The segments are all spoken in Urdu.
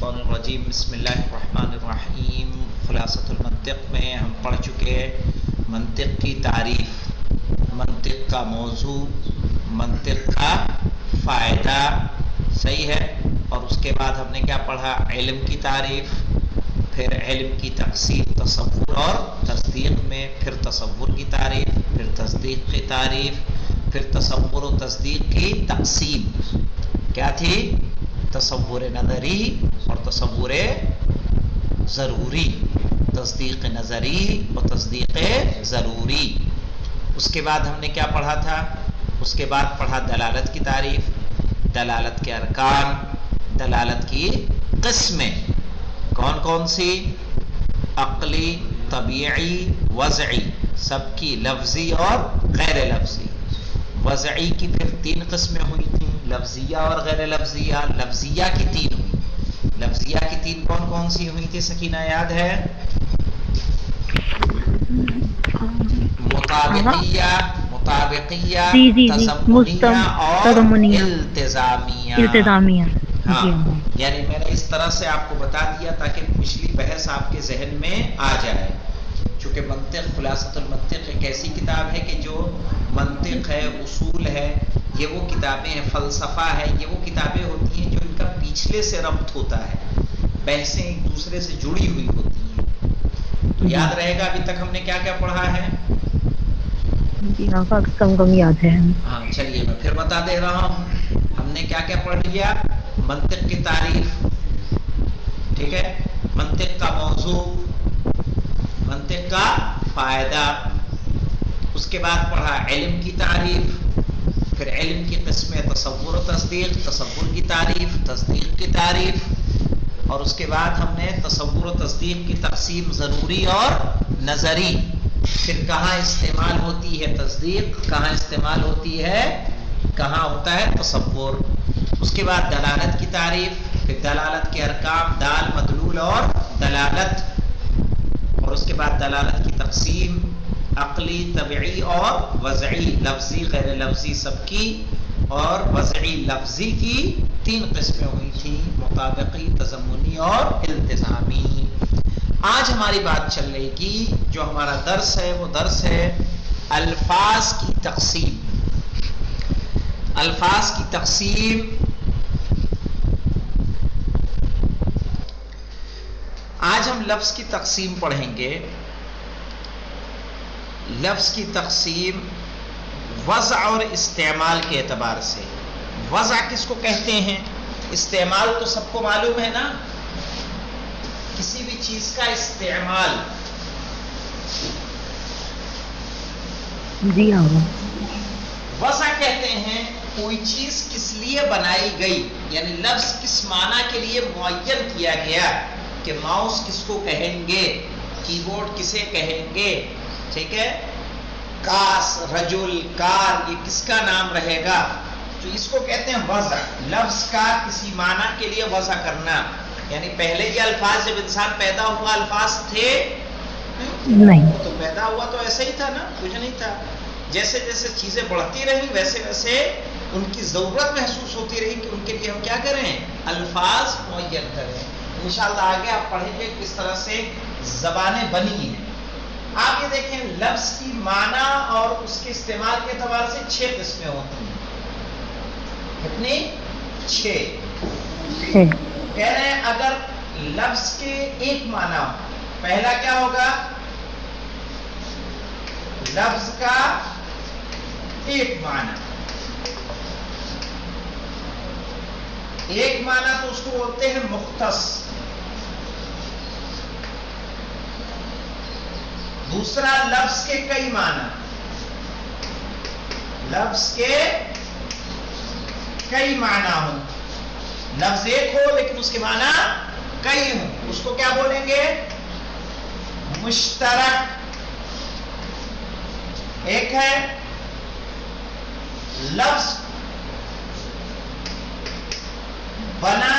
الشیطان الرجیم بسم اللہ الرحمن الرحیم۔ خلاصۃ المنطق میں ہم پڑھ چکے منطق کی تعریف، منطق کا موضوع، منطق کا فائدہ، صحیح ہے۔ اور اس کے بعد ہم نے کیا پڑھا؟ علم کی تعریف، پھر علم کی تقسیم تصور اور تصدیق میں، پھر تصور کی تعریف، پھر تصدیق کی تعریف، پھر تصور و تصدیق کی تقسیم کیا تھی؟ تصور نظری اور تصور ضروری، تصدیق نظری اور تصدیق ضروری۔ اس کے بعد ہم نے کیا پڑھا تھا؟ اس کے بعد پڑھا دلالت کی تعریف، دلالت کے ارکان، دلالت کی قسمیں کون کون سی؟ عقلی، طبیعی، وضعی، سب کی، لفظی اور غیر لفظی۔ وضعی کی پھر 3 قسمیں ہوئی تھیں، لفظیہ اور غیر لفظیہ۔ لفظیہ کی 3 ہوئی، لفظیہ کی 3 کون کون سی ہوئی تھی سکینہ یاد ہے؟ مطابقیہ، تضمنیہ اور التزامیہ۔ ہاں، یعنی میں نے اس طرح سے آپ کو بتا دیا تاکہ پچھلی بحث آپ کے ذہن میں آ جائے۔ چونکہ منطق، خلاصۃ المنطق ایک ایسی کتاب ہے کہ جو منطق ہے، اصول ہے، یہ وہ کتابیں ہیں، فلسفہ ہے، یہ وہ کتابیں ہوتی ہیں جو ان کا پیچھے سے ربط ہوتا ہے، بحثیں ایک دوسرے سے جڑی ہوئی ہوتی ہیں۔ تو یاد رہے گا ابھی تک ہم نے کیا کیا پڑھا ہے؟ جی ہاں، کم یاد ہے۔ ہاں چلیے میں پھر بتا دے رہا ہوں، ہم نے کیا کیا پڑھ لیا؟ منطق کی تعریف، ٹھیک ہے، منطق کا موضوع، منطق کا فائدہ، اس کے بعد پڑھا علم کی تعریف، پھر علم کی قسمیں تصور و تصدیق، تصور کی تعریف، تصدیق کی تعریف، اور اس کے بعد ہم نے تصور و تصدیق کی تقسیم ضروری اور نظری، پھر کہاں استعمال ہوتی ہے تصدیق، کہاں استعمال ہوتی ہے، کہاں ہوتا ہے تصور، اس کے بعد دلالت کی تعریف، پھر دلالت کے ارکان، دال، مدلول اور دلالت، اور اس کے بعد دلالت کی تقسیم عقلی، طبعی اور وضعی، لفظی، غیر لفظی سب کی، اور وضعی لفظی کی 3 قسمیں ہوئی تھیں، مطابقی، تضمنی اور التزامی۔ آج ہماری بات چل رہی گی، جو ہمارا درس ہے وہ درس ہے الفاظ کی تقسیم۔ الفاظ کی تقسیم، آج ہم لفظ کی تقسیم پڑھیں گے۔ لفظ کی تقسیم وضع اور استعمال کے اعتبار سے۔ وضع کس کو کہتے ہیں؟ استعمال تو سب کو معلوم ہے نا، کسی بھی چیز کا استعمال۔ جی ہاں۔ وضع کہتے ہیں کوئی چیز کس لیے بنائی گئی، یعنی لفظ کس معنی کے لیے معین کیا گیا، کہ ماؤس کس کو کہیں گے، کی بورڈ کسے کہیں گے، ٹھیک ہے، کاس، رجل، کار، یہ کس کا نام رہے گا، تو اس کو کہتے ہیں وضع۔ لفظ کا کسی معنی کے لیے وضع کرنا، یعنی پہلے یہ الفاظ جب انسان پیدا ہوا الفاظ تھے نہیں، تو پیدا ہوا تو ایسا ہی تھا نا، کچھ نہیں تھا۔ جیسے جیسے چیزیں بڑھتی رہیں ویسے ویسے ان کی ضرورت محسوس ہوتی رہی کہ ان کے لیے ہم کیا کریں، الفاظ معین کریں۔ انشاءاللہ آگے آپ پڑھیں گے کس طرح سے زبانیں بنی ہیں۔ آپ یہ دیکھیں، لفظ کی معنی اور اس کے استعمال کے اعتبار سے 6 قسمیں ہوتی ہیں۔ کتنی؟ 6۔ کہہ رہے ہیں اگر لفظ کے ایک معنی ہو، پہلا کیا ہوگا؟ لفظ کا ایک معنی، ایک معنی تو اس کو بولتے ہیں مختص۔ دوسرا لفظ کے کئی معنی، لفظ کے کئی معنی ہوں، لفظ ایک ہو لیکن اس کے معنی کئی ہوں، اس کو کیا بولیں گے؟ مشترک۔ ایک ہے لفظ بنا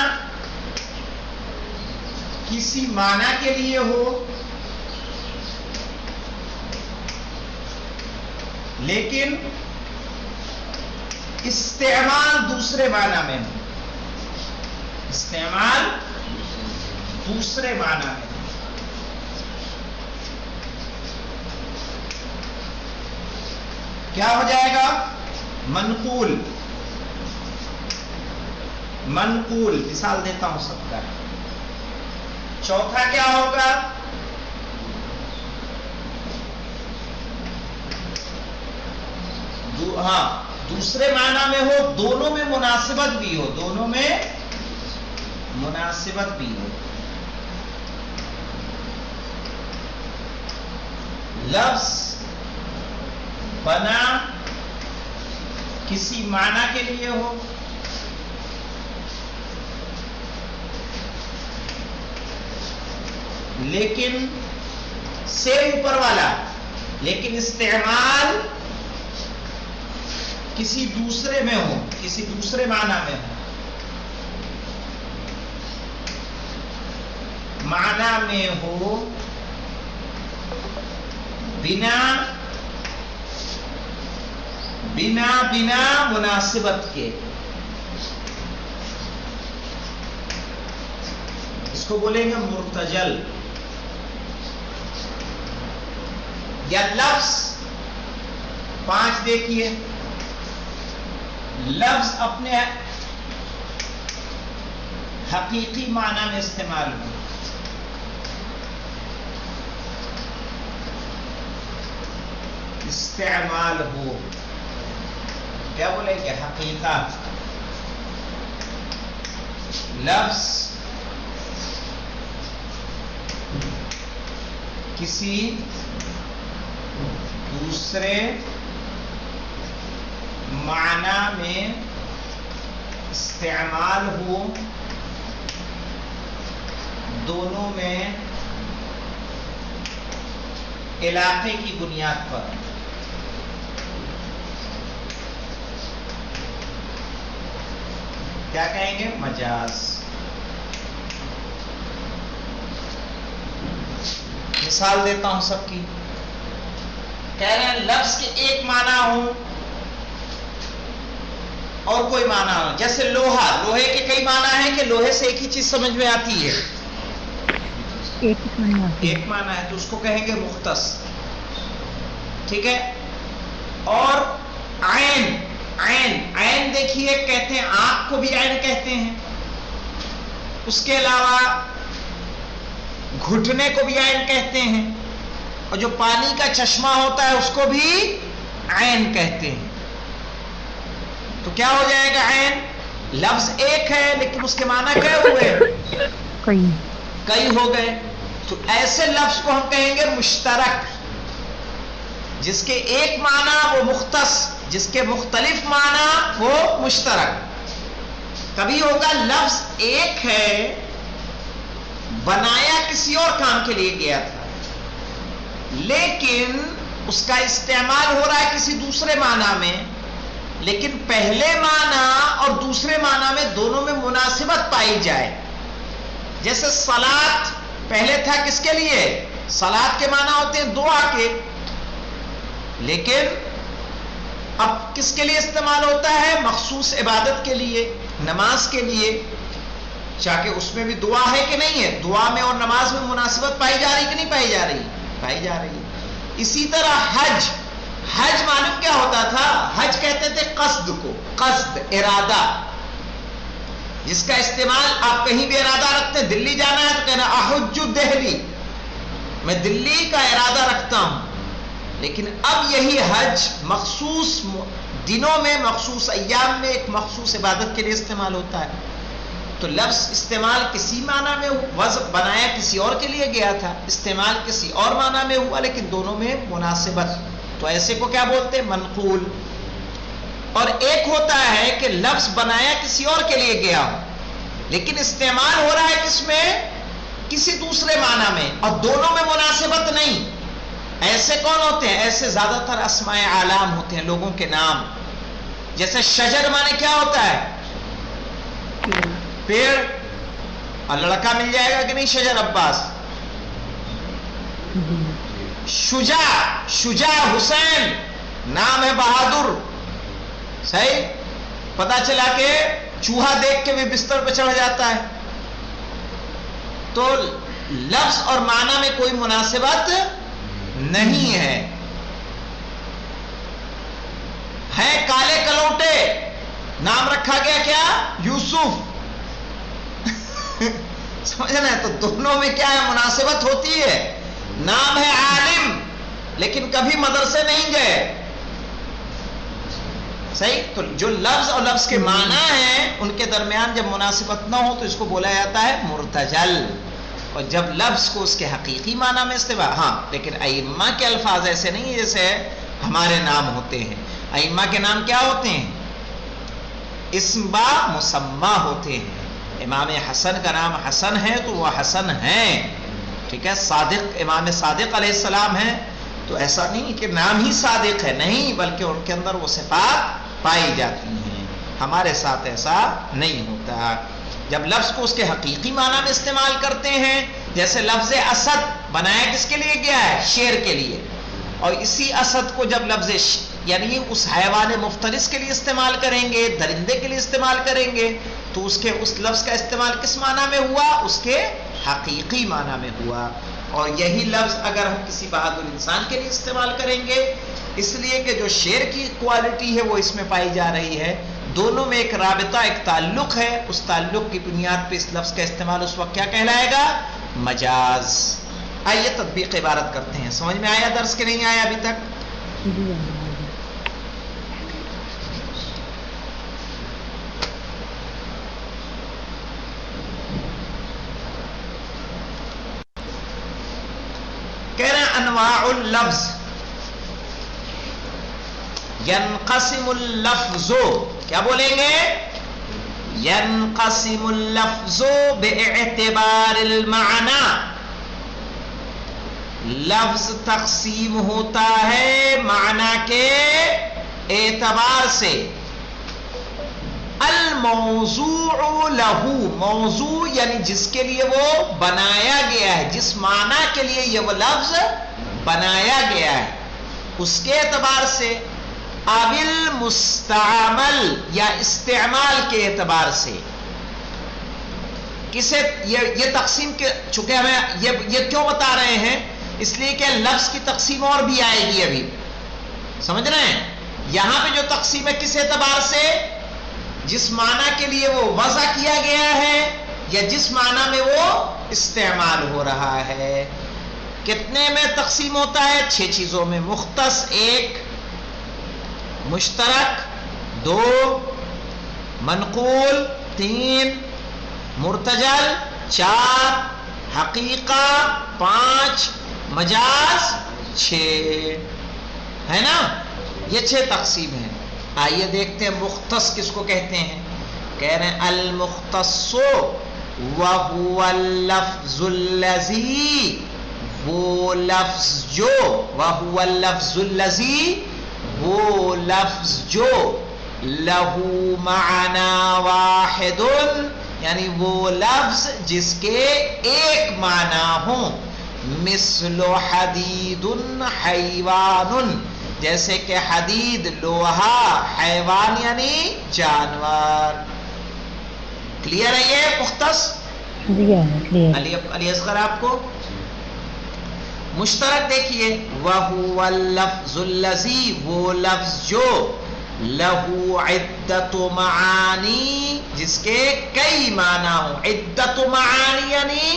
کسی معنی کے لیے ہو لیکن استعمال دوسرے معنی میں ہو، استعمال دوسرے معنی میں کیا ہو جائے گا؟ منقول. منقول مثال دیتا ہوں سب کا. چوتھا کیا ہوگا؟ ہاں دوسرے معنی میں ہو، دونوں میں مناسبت بھی ہو، دونوں میں مناسبت بھی ہو. لفظ بنا کسی معنی کے لیے ہو، لیکن سے اوپر والا، لیکن استعمال کسی دوسرے میں ہو، کسی دوسرے معنی میں ہو. معنی میں ہو بنا مناسبت کے. اس کو بولیں گے مرتجل. یا لفظ 5 دیکھیے، لفظ اپنے حقیقی معنی میں استعمال ہو، استعمال ہو، کیا بولیں گے؟ حقیقت. لفظ کسی دوسرے معنی میں استعمال ہو، دونوں میں علاقے کی بنیاد پر. کیا کہیں گے؟ مجاز. مثال دیتا ہوں سب کی. کہہ رہے ہیں لفظ کے ایک معنی ہو اور کوئی معنی ہو. جیسے لوہا، لوہے کے کئی معنی ہیں کہ لوہے سے ایک ہی چیز سمجھ میں آتی ہے، ایک معنی ہے، تو اس کو کہیں گے مختص. ٹھیک ہے. اور عین، عین دیکھیے کہتے ہیں آنکھ کو بھی عین کہتے ہیں. اس کے علاوہ گھٹنے کو بھی عین کہتے ہیں، اور جو پانی کا چشمہ ہوتا ہے اس کو بھی عین کہتے ہیں. تو کیا ہو جائے گا؟ عین. لفظ ایک ہے لیکن اس کے معنی کیا ہوئے؟ کئی ہو گئے. تو ایسے لفظ کو ہم کہیں گے مشترک، جس کے ایک معنی وہ مختص، جس کے مختلف معنی وہ مشترک. کبھی ہوگا لفظ ایک ہے، بنایا کسی اور کام کے لیے گیا تھا، لیکن اس کا استعمال ہو رہا ہے کسی دوسرے معنی میں، لیکن پہلے معنی اور دوسرے معنی میں دونوں میں مناسبت پائی جائے. جیسے صلاۃ پہلے تھا کس کے لیے؟ صلاۃ کے معنی ہوتے ہیں دعا کے، لیکن اب کس کے لیے استعمال ہوتا ہے؟ مخصوص عبادت کے لیے، نماز کے لیے. چاہے اس میں بھی دعا ہے کہ نہیں ہے، دعا میں اور نماز میں مناسبت پائی جا رہی کہ نہیں پائی جا رہی؟ پائی جا رہی. اسی طرح حج، حج معلوم کیا ہوتا تھا؟ حج کہتے تھے قصد کو، قصد، ارادہ، جس کا استعمال آپ کہیں بھی ارادہ رکھتے ہیں. دلی جانا ہے تو کہنا احج دہلی، میں دلی کا ارادہ رکھتا ہوں. لیکن اب یہی حج مخصوص دنوں میں، مخصوص ایام میں ایک مخصوص عبادت کے لیے استعمال ہوتا ہے. تو لفظ استعمال کسی معنی میں، وضع بنایا کسی اور کے لیے گیا تھا، استعمال کسی اور معنی میں ہوا، لیکن دونوں میں مناسبت. تو ایسے کو کیا بولتے ہیں؟ منقول. اور ایک ہوتا ہے کہ لفظ بنایا کسی اور کے لیے گیا ہو، لیکن استعمال ہو رہا ہے کس میں؟ کسی دوسرے معنی میں، اور دونوں میں مناسبت نہیں. ایسے کون ہوتے ہیں؟ ایسے زیادہ تر اسماء اعلام ہوتے ہیں، لوگوں کے نام. جیسے شجر معنی کیا ہوتا ہے؟ پیڑ. اور لڑکا مل جائے گا کہ نہیں؟ شجر عباس. شجاع، شجاع حسین نام ہے، بہادر. صحیح. پتا چلا کہ چوہا دیکھ کے بھی بستر پہ چڑھ جاتا ہے. تو لفظ اور معنی میں کوئی مناسبت نہیں ہے کالے کلوٹے، نام رکھا گیا کیا؟ یوسف سمجھنا ہے؟ تو دونوں میں کیا ہے؟ مناسبت ہوتی ہے. نام ہے عالم لیکن کبھی مدرسے نہیں گئے. صحیح؟ تو جو لفظ اور لفظ کے معنی ہیں ان کے درمیان جب مناسبت نہ ہو تو اس کو بولا جاتا ہے مرتجل. اور جب لفظ کو اس کے حقیقی معنی میں استعمال، ہاں لیکن ائمہ کے الفاظ ایسے نہیں جیسے ہمارے نام ہوتے ہیں. ائمہ کے نام کیا ہوتے ہیں؟ اسم با مسمى ہوتے ہیں. امام حسن کا نام حسن ہے تو وہ حسن ہیں، ٹھیک ہے. صادق، امام صادق علیہ السلام ہیں تو ایسا نہیں کہ نام ہی صادق ہے، نہیں، بلکہ ان کے اندر وہ صفات پائی جاتی ہیں. ہمارے ساتھ ایسا نہیں ہوتا. جب لفظ کو اس کے حقیقی معنی میں استعمال کرتے ہیں، جیسے لفظ اسد بنایا کس کے لیے گیا ہے؟ شیر کے لیے. اور اسی اسد کو جب لفظ یعنی اس حیوان مفترس کے لیے استعمال کریں گے، درندے کے لیے استعمال کریں گے، تو اس لفظ کا استعمال کس معنی میں ہوا؟ اس کے حقیقی معنی میں ہوا. اور یہی لفظ اگر ہم کسی بہادر انسان کے لیے استعمال کریں گے، اس لیے کہ جو شعر کی کوالٹی ہے وہ اس میں پائی جا رہی ہے، دونوں میں ایک رابطہ، ایک تعلق ہے. اس تعلق کی بنیاد پہ اس لفظ کا استعمال اس وقت کیا کہلائے گا؟ مجاز. آئیے تطبیق عبارت کرتے ہیں. سمجھ میں آیا درس کے نہیں آیا ابھی تک؟ کہہ رہے ہیں انواع اللفظ. ینقسم اللفظ، کیا بولیں گے؟ ینقسم اللفظ باعتبار المعنی. لفظ تقسیم ہوتا ہے معنی کے اعتبار سے. الموضوع لہو، موضوع یعنی جس کے لیے وہ بنایا گیا ہے، جس معنی کے لیے یہ وہ لفظ بنایا گیا ہے، اس کے اعتبار سے. ابل مستعمل، یا استعمال کے اعتبار سے. کسے یہ تقسیم کے چونکہ ہمیں یہ کیوں بتا رہے ہیں؟ اس لیے کہ لفظ کی تقسیم اور بھی آئے گی ابھی، سمجھ رہے ہیں؟ یہاں پہ جو تقسیم ہے کس اعتبار سے؟ جس معنی کے لیے وہ وضع کیا گیا ہے یا جس معنی میں وہ استعمال ہو رہا ہے. کتنے میں تقسیم ہوتا ہے؟ 6 چیزوں میں. مختص 1، مشترک 2، منقول 3، مرتجل 4، حقیقہ 5، مجاز 6 ہے نا. یہ 6 تقسیم ہیں. آئیے دیکھتے ہیں مختص کس کو کہتے ہیں. کہہ رہے ہیں المختص وهو اللفظ الذي، وہ لفظ جو، وهو اللفظ الذي، وہ لفظ جو لہو معنی واحد، یعنی وہ لفظ جس کے ایک معنی ہوں. مثل حدید حیوان، جیسے کہ حدید لوہا، حیوان یعنی جانور. کلیئر ہے یہ مختص؟ علی اصغر آپ کو مشترک دیکھیے. وَهُوَ اللَّفْظُ الَّذِي، وہ لفظ جو لہو عدت معانی، جس کے کئی معنی ہوں. عدت معانی یعنی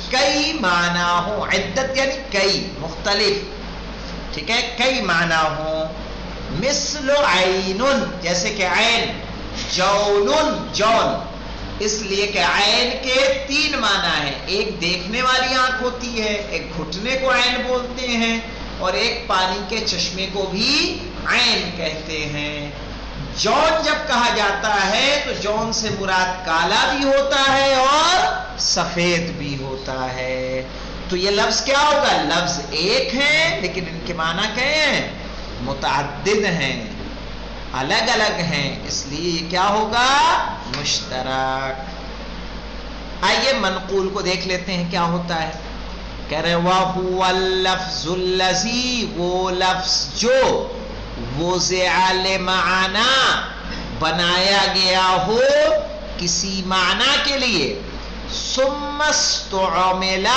کئی معنی ہوں. عدت یعنی کئی، مختلف، ٹھیک ہے، کئی معنی ہوں. مثل عین، جیسے کہ عین. جون، جون، اس لیے کہ عین کے 3 معنی ہیں. ایک دیکھنے والی آنکھ ہوتی ہے، ایک گھٹنے کو عین بولتے ہیں، اور ایک پانی کے چشمے کو بھی عین کہتے ہیں. جون جب کہا جاتا ہے تو جون سے مراد کالا بھی ہوتا ہے اور سفید بھی ہوتا ہے. تو یہ لفظ کیا ہوگا؟ لفظ ایک ہے لیکن ان کے معنی کیا ہیں؟ متعدد ہیں، الگ الگ ہیں، اس لیے یہ کیا ہوگا؟ مشترک. آئیے منقول کو دیکھ لیتے ہیں کیا ہوتا ہے. کہہ رہے وَهُوَ اللَّفْظُ الَّذِي، وہ لفظ جو وُضِعَ لِمَعْنَى، بنایا گیا ہو کسی معنی کے لیے. ثم استعمل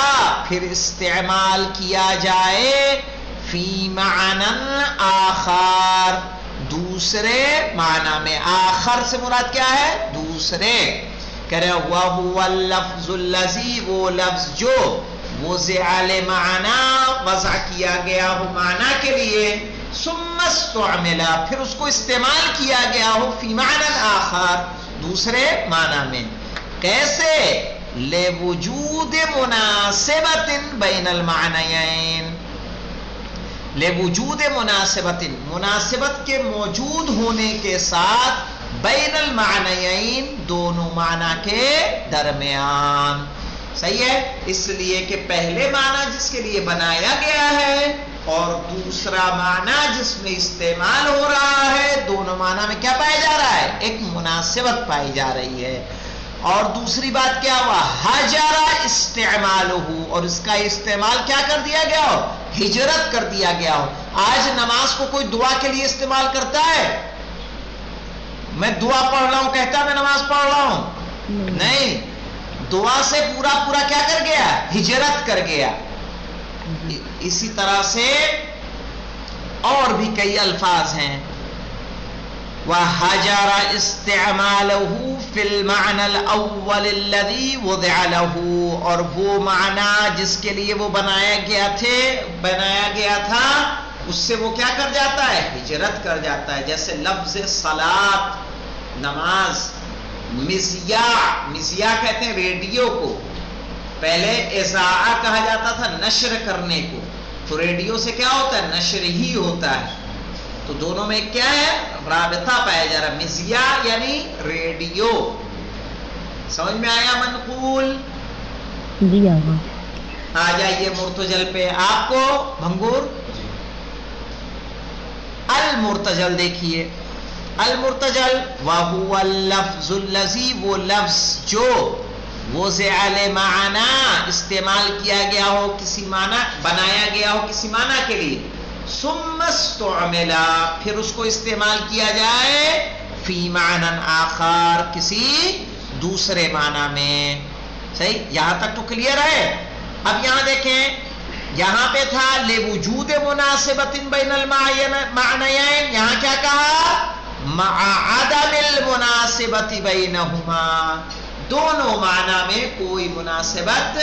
پھر استعمال کیا جائے فی معنی آخر دوسرے معنی میں. آخر سے مراد کیا ہے؟ دوسرے. کہہ رہے وَهُوَ اللَّفْظُ الَّذِي وہ لفظ جو وضع لمعنی وضع کیا گیا ہو معنی کے لیے ثم استعمل پھر اس کو استعمال کیا گیا ہو فی معنی آخر دوسرے معنی میں. کیسے؟ لوجود مناسبت بین المعنیین لوجود مناسبت مناسبت کے موجود ہونے کے ساتھ بین المعنیین دونوں معنی کے درمیان. صحیح ہے. اس لیے کہ پہلے معنی جس کے لیے بنایا گیا ہے اور دوسرا معنی جس میں استعمال ہو رہا ہے دونوں معنی میں کیا پایا جا رہا ہے؟ ایک مناسبت پائی جا رہی ہے. اور دوسری بات کیا ہوا؟ ہجرا استعمالہ اور اس کا استعمال کیا کر دیا گیا ہو؟ ہجرت کر دیا گیا ہو. آج نماز کو کوئی دعا کے لیے استعمال کرتا ہے؟ میں دعا پڑھ رہا ہوں کہتا میں نماز پڑھ رہا ہوں؟ نہیں. دعا سے پورا کیا کر گیا؟ ہجرت کر گیا. اسی طرح سے اور بھی کئی الفاظ ہیں. وَحَجَرَ اسْتِعْمَالَهُ فِي الْمَعْنَى الْأَوَّلِ الَّذِي وُضِعَ لَهُ اور وہ معنی جس کے لیے وہ بنایا گیا تھا اس سے وہ کیا کر جاتا ہے؟ ہجرت کر جاتا ہے. جیسے لفظ صلاۃ نماز. مذیاع کہتے ہیں ریڈیو کو. پہلے اذاعہ کہا جاتا تھا نشر کرنے کو. تو ریڈیو سے کیا ہوتا ہے؟ نشر ہی ہوتا ہے. تو دونوں میں کیا ہے؟ رابطہ پایا جا رہا. مذیاع یعنی ریڈیو. سمجھ میں آیا منقول؟ جی آ جائیے مرتجل پہ. آپ کو بھنگور المرتجل دیکھیے. المرتجل وَهُوَ اللَّفْظُ الَّذِي وہ لفظ جو وضع لمعنی استعمال کیا گیا ہو کسی معنی بنایا گیا ہو کسی معنی کے لیے ثم استعمل پھر اس کو استعمال کیا جائے فی معنی آخر کسی دوسرے معنی میں. صحیح. یہاں تک تو کلیئر ہے. اب یہاں دیکھیں یہاں پہ تھا لوجود مناسبت بین المعنیین. یہاں کیا کہا؟ مع عدم المناسبت بینہما دونوں معنی میں کوئی مناسبت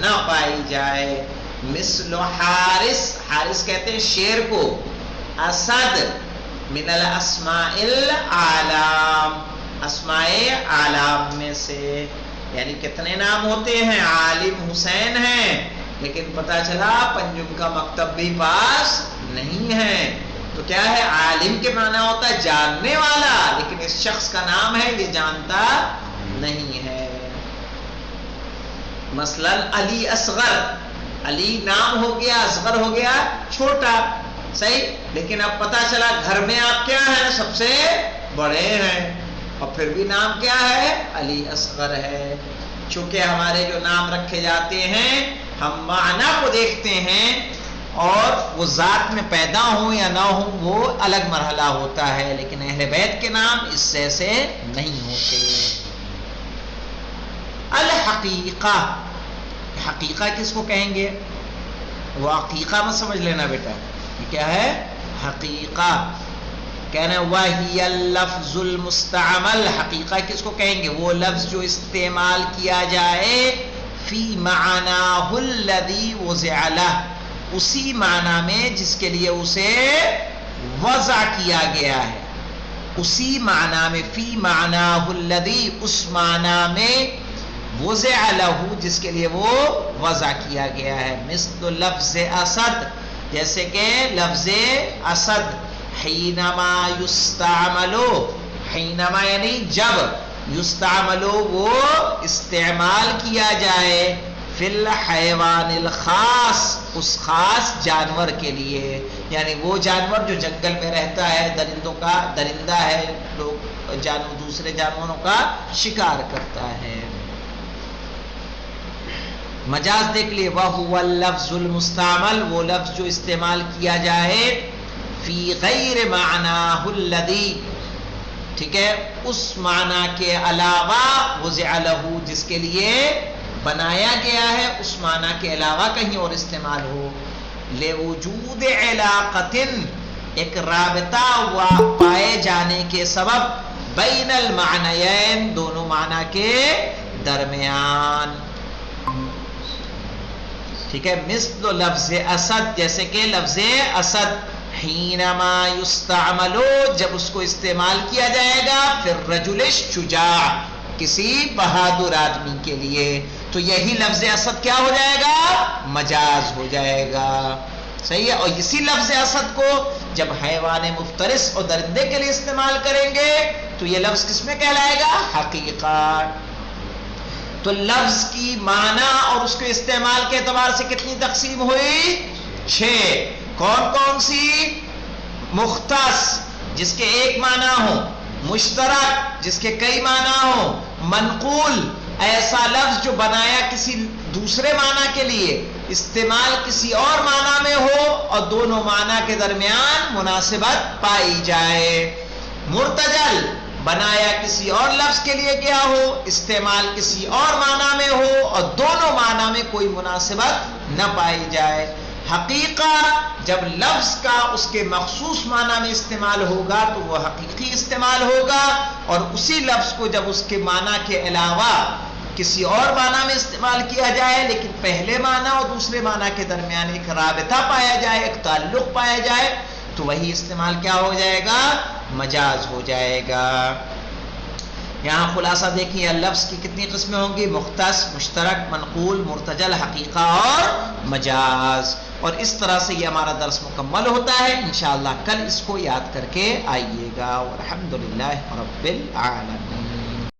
نہ پائی جائے. مثل حارس کہتے ہیں شیر کو. اسد من الاسماء العالم اسماء عالم میں سے. یعنی کتنے نام ہوتے ہیں؟ عالم حسین ہیں لیکن پتا چلا پنجم کا مکتب بھی پاس نہیں ہے. تو کیا ہے؟ عالم کے معنی ہوتا ہے جاننے والا لیکن اس شخص کا نام ہے یہ جانتا نہیں ہے. مثلا علی اصغر. علی نام ہو گیا اصغر ہو گیا چھوٹا. صحیح. لیکن اب پتا چلا گھر میں آپ کیا ہیں؟ سب سے بڑے ہیں اور پھر بھی نام کیا ہے؟ علی اصغر ہے. چونکہ ہمارے جو نام رکھے جاتے ہیں ہم معنی کو دیکھتے ہیں اور وہ ذات میں پیدا ہوں یا نہ ہوں وہ الگ مرحلہ ہوتا ہے لیکن اہل بیت کے نام اس سے ایسے نہیں ہوتے. الحقیقہ. حقیقہ کس کو کہیں گے؟ وہ عقیقہ مت سمجھ لینا بیٹا. یہ کیا ہے؟ حقیقہ. کہنا وَهِيَ اللَّفْظُ الْمُسْتَعْمَلُ حقیقہ کس کو کہیں گے؟ وہ لفظ جو استعمال کیا جائے فی معناہ الذی وضع لہ اسی معنی میں جس کے لیے اسے وضع کیا گیا ہے. اسی معنی میں فی معناہ الذی اس معنی میں وضع لہ جس کے لیے وہ وضع کیا گیا ہے. مثل لفظ اسد جیسے کہ لفظ اسد. حینما یستعملو حینما یعنی جب یستعملو وہ استعمال کیا جائے فی الحیوان الخاص اس خاص جانور کے لیے. یعنی وہ جانور جو جنگل میں رہتا ہے درندوں کا درندہ ہے لوگ دوسرے جانوروں کا شکار کرتا ہے. مجاز دیکھ لیے وَهُوَ اللَّفْظُ الْمُسْتَعْمَلُ وہ لفظ جو استعمال کیا جائے فی غیر معناہ الذی ٹھیک ہے، اس معنی کے علاوہ وضع لہ جس کے لیے بنایا گیا ہے اس معنی کے علاوہ کہیں اور استعمال ہو، لوجود علاقۃ ایک رابطہ پائے جانے کے سبب، بین المعنیین دونوں معنی کے درمیان، ٹھیک ہے، مثل لفظ اسد جیسے کہ لفظ اسد، حینما یستعمل جب اس کو استعمال کیا جائے گا فی الرجل الشجاع کسی بہادر آدمی کے لیے، تو یہی لفظ اسد کیا ہو جائے گا؟ مجاز ہو جائے گا، صحیح ہے۔ اور اسی لفظ اسد کو جب حیوان مفترس اور درندے کے لیے استعمال کریں گے تو یہ لفظ کس میں کہلائے گا؟ حقیقت۔ تو لفظ کی معنی اور اس کے استعمال کے اعتبار سے کتنی تقسیم ہوئی؟ 6۔ کون کون سی؟ مختص جس کے ایک معنی ہو، مشترک جس کے کئی معنی ہو، منقول ایسا لفظ جو بنایا کسی دوسرے معنی کے لیے استعمال کسی اور معنی میں ہو اور دونوں معنی کے درمیان مناسبت پائی جائے، مرتجل بنایا کسی اور لفظ کے لیے کیا ہو، استعمال کسی اور معنی میں ہو اور دونوں معنی میں کوئی مناسبت نہ پائی جائے، حقیقہ جب لفظ کا اس کے مخصوص معنی میں استعمال ہوگا تو وہ حقیقی استعمال ہوگا، اور اسی لفظ کو جب اس کے معنی کے علاوہ کسی اور معنی میں استعمال کیا جائے لیکن پہلے معنی اور دوسرے معنی کے درمیان ایک رابطہ پایا جائے، ایک تعلق پایا جائے، تو وہی استعمال کیا ہو جائے گا؟ مجاز ہو جائے گا۔ یہاں خلاصہ دیکھیے لفظ کی کتنی قسمیں ہوں گی؟ مختص، مشترک، منقول، مرتجل، حقیقہ اور مجاز، اور اس طرح سے یہ ہمارا درس مکمل ہوتا ہے۔ انشاءاللہ کل اس کو یاد کر کے آئیے گا، والحمدللہ رب العالمین۔